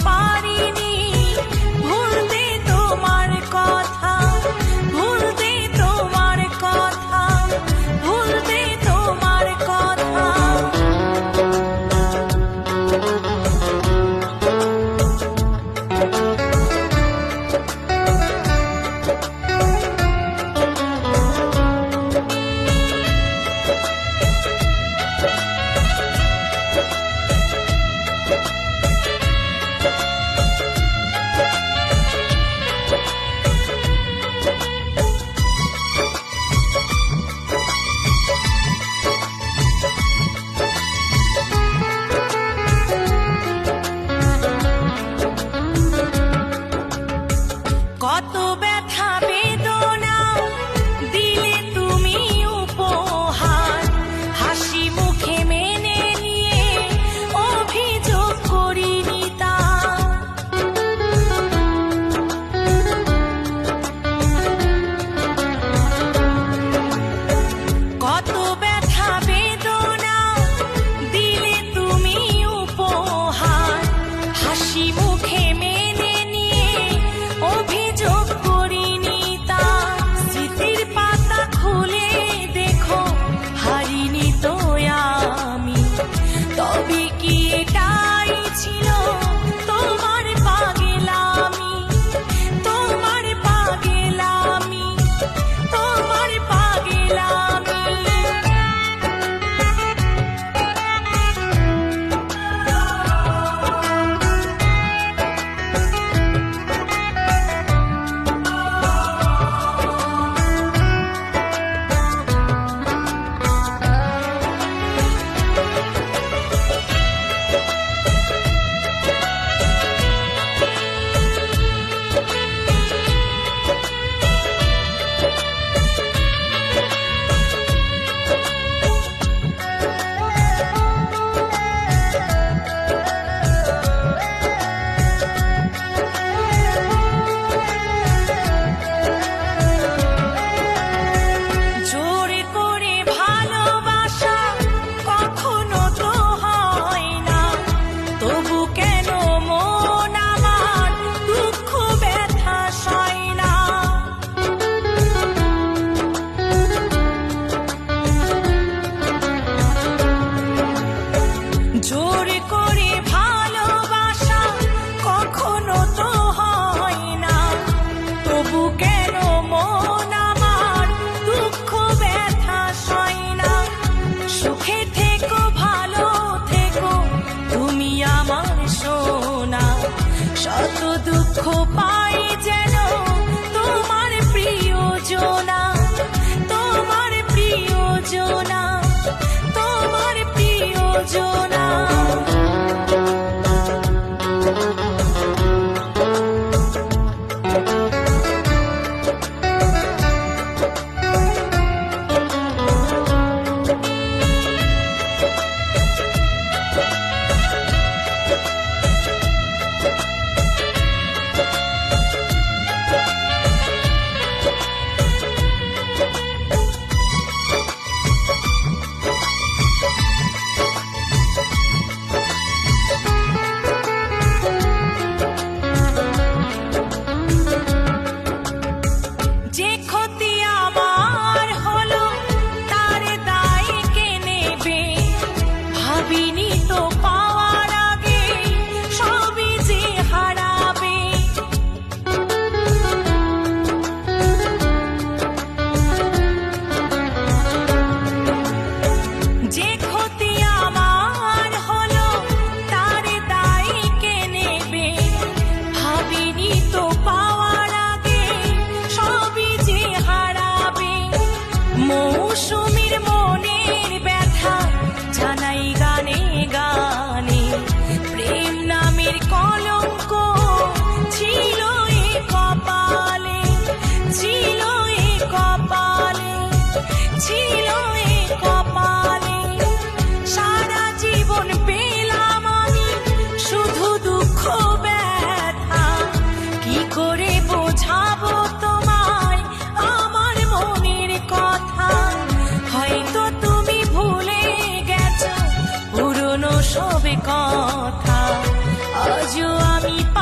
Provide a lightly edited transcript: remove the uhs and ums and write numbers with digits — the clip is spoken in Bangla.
পারিনি ভুলতে তোমার কথা, ভুলতে তোমার কথা, ভুলতে তোমার কথা। কত ব্যথা বেদনা দিলে তুমি উপহার, হাসি মুখে মেনে নিয়ে অভিযোগ করিনি তা। কত ব্যথা বেদনা দিলে তুমি উপহার, হাসি মুখে মেনে নিয়ে অভিযোগ করিনি তা। স্মৃতির পাতা খুলে দেখো হারিনি তো আমি, তবে কি এটাই ছিল তোমার পাগলামি, তোমার পাগলামি, তোমার পাগলামি। জোর করে ভালোবাসা কখনো তো হয় না, তবু কেন মন আমার দুঃখ ব্যথা সয় না। জোর করে ভালোবাসা কখনো তো হয় না, তবু কেন মন আমার দুঃখ ব্যথা সয় না। সুখে থেকো ভালো থেকো তুমি আমার সোনা, শত দুঃখ পাই যেন তোমার প্রিয়জনা, তোমার প্রিয়জনা, তোমার প্রিয়জনা। যে ক্ষতি আমার হলো তার দায় কে নেবে, ভাবিনি তো পাওয়ার আগে সবই যে হারাবে। যে ক্ষতি আমার হলো তার দায় কে নেবে, ভাবিনি তো পাওয়ার আগে সবই যে হারাবে। মৌসুমীর মনের ব্যথা জানাই গানে গানে, প্রেম নামের কলঙ্ক ছিল এ কপালে, ছিল এ কপালে, ছিল এ কপালে। সারা জীবন পেলাম আমি শুধু দুঃখ ব্যথা, কি করে বোঝাবো তোমায় আমার মনের কথা। হয়তো তুমি ভুলে গেছো পুরনো সব কথা, আজ আজও আমি